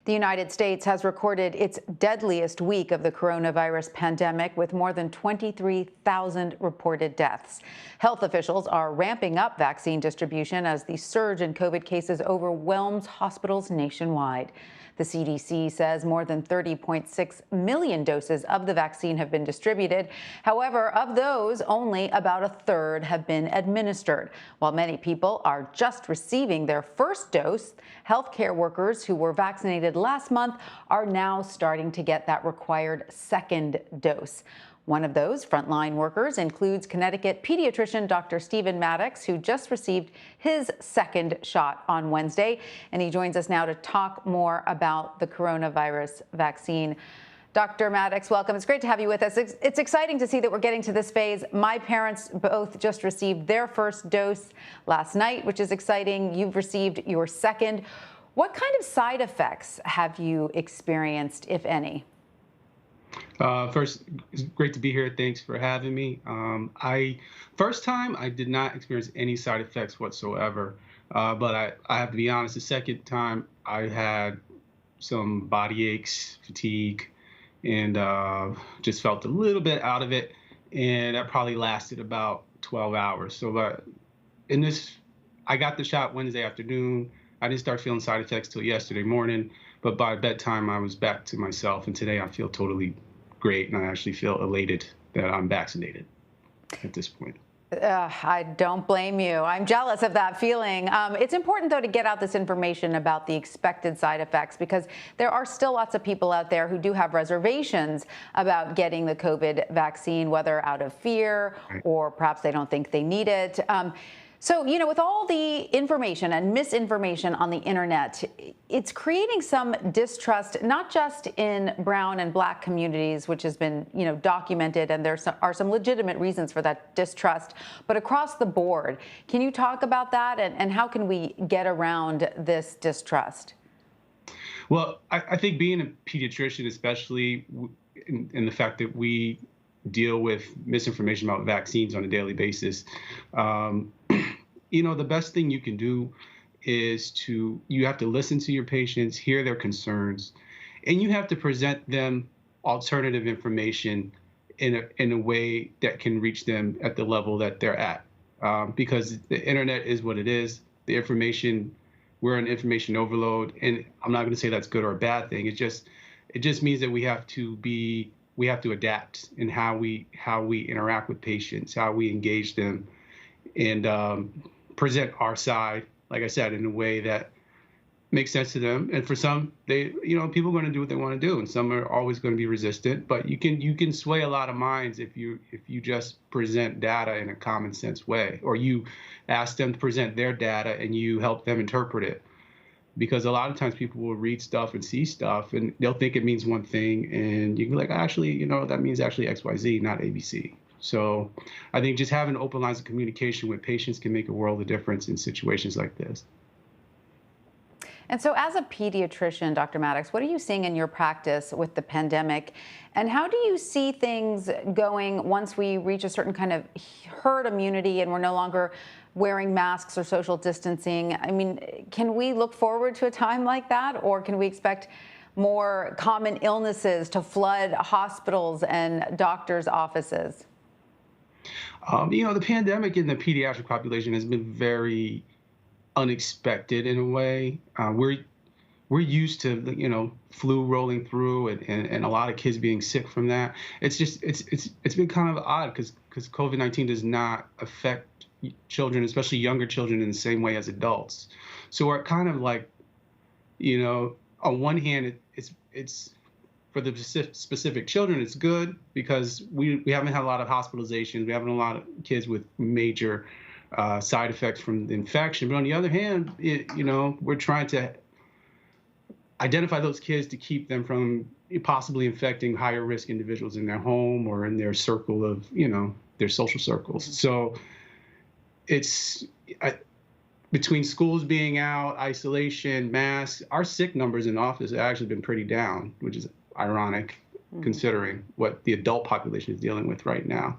The United States has recorded its deadliest week of the coronavirus pandemic with more than 23,000 reported deaths. Health officials are ramping up vaccine distribution as the surge in COVID cases overwhelms hospitals nationwide. The CDC says more than 30.6 million doses of the vaccine have been distributed. However, of those, only about a third have been administered. While many people are just receiving their first dose, healthcare workers who were vaccinated last month are now starting to get that required second dose. One of those frontline workers includes Connecticut pediatrician Dr. Maddox, who just received his second shot on Wednesday. And he joins us now to talk more about the coronavirus vaccine. Dr. Maddox, welcome. It's great to have you with us. It's exciting to see that we're getting to this phase. My parents both just received their first dose last night, which is exciting. You've received your second. What kind of side effects have you experienced, if any? First, it's great to be here. Thanks for having me. First time, I did not experience any side effects whatsoever. But I have to be honest, the second time I had some body aches, fatigue, and just felt a little bit out of it. And that probably lasted about 12 hours. So I got the shot Wednesday afternoon. I didn't start feeling side effects till yesterday morning, but by bedtime, I was back to myself. And today I feel totally great, and I actually feel elated that I'm vaccinated at this point. I don't blame you. I'm jealous of that feeling. It's important, though, to get out this information about the expected side effects, because there are still lots of people out there who do have reservations about getting the COVID vaccine, whether out of fear or perhaps they don't think they need it. So, with all the information and misinformation on the internet, it's creating some distrust, not just in brown and black communities, which has been, documented, and there are some legitimate reasons for that distrust, but across the board. Can you talk about that, and how can we get around this distrust? Well, I think being a pediatrician, especially in the fact that we deal with misinformation about vaccines on a daily basis, the best thing you can do is you have to listen to your patients, hear their concerns, and you have to present them alternative information in a way that can reach them at the level that they're at. Because the internet is what it is. The information, we're in information overload, and I'm not going to say that's good or a bad thing. It just means that we have to adapt in how we interact with patients, how we engage them, and present our side, like I said, in a way that makes sense to them. And for some, people are going to do what they want to do, and some are always going to be resistant. But you can sway a lot of minds if you just present data in a common sense way, or you ask them to present their data and you help them interpret it. Because a lot of times people will read stuff and see stuff, and they'll think it means one thing, and you can be like, actually, that means actually XYZ, not ABC. So I think just having open lines of communication with patients can make a world of difference in situations like this. And so as a pediatrician, Dr. Maddox, what are you seeing in your practice with the pandemic? And how do you see things going once we reach a certain kind of herd immunity and we're no longer wearing masks or social distancing? I mean, can we look forward to a time like that, or can we expect more common illnesses to flood hospitals and doctors' offices? The pandemic in the pediatric population has been very unexpected in a way. We're used to flu rolling through and a lot of kids being sick from that. It's been kind of odd because COVID-19 does not affect children, especially younger children, in the same way as adults. So we're kind of like, on one hand, it's for the specific children, it's good because we haven't had a lot of hospitalizations. We haven't had a lot of kids with major side effects from the infection. But on the other hand, we're trying to identify those kids to keep them from possibly infecting higher risk individuals in their home or in their circle of, their social circles. So it's between schools being out, isolation, masks, our sick numbers in the office have actually been pretty down, which is ironic considering what the adult population is dealing with right now.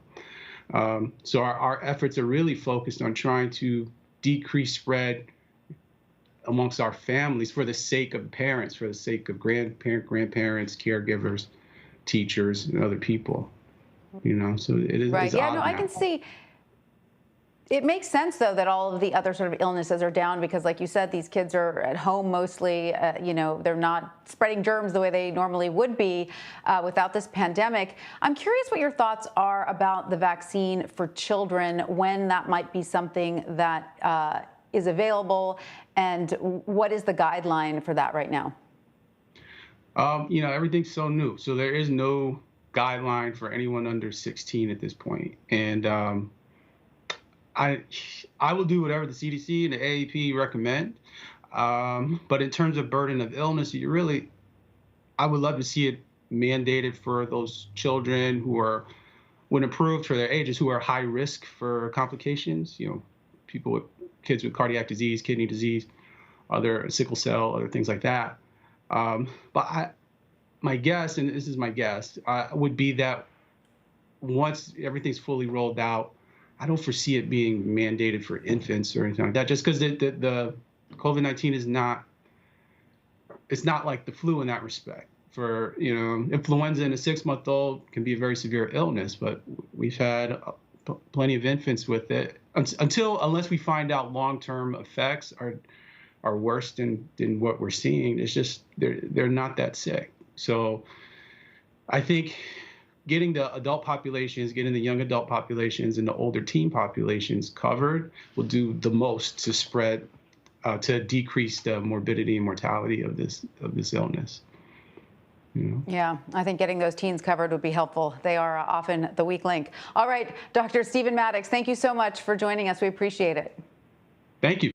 So our efforts are really focused on trying to decrease spread, amongst our families for the sake of parents, for the sake of grandparents, caregivers, teachers, and other people. So it is Right. it's Yeah, odd no, I now. can see. It makes sense, though, that all of the other sort of illnesses are down because, like you said, these kids are at home mostly. They're not spreading germs the way they normally would be without this pandemic. I'm curious what your thoughts are about the vaccine for children, when that might be something that is available, and what is the guideline for that right now? Everything's so new. So there is no guideline for anyone under 16 at this point. And I will do whatever the CDC and the AAP recommend. But in terms of burden of illness, I would love to see it mandated for those children who are, when approved for their ages, who are high risk for complications. Kids with cardiac disease, kidney disease, other sickle cell, other things like that. But my guess, and this is my guess, would be that once everything's fully rolled out, I don't foresee it being mandated for infants or anything like that, just because the COVID-19 is not, it's not like the flu in that respect. For, influenza in a 6-month-old can be a very severe illness, but we've had plenty of infants with it unless we find out long-term effects are worse than what we're seeing. It's just, they're not that sick. So I think getting the adult populations, getting the young adult populations and the older teen populations covered will do the most to spread, to decrease the morbidity and mortality of this illness. Yeah, I think getting those teens covered would be helpful. They are often the weak link. All right, Dr. Stephen Maddox, thank you so much for joining us. We appreciate it. Thank you.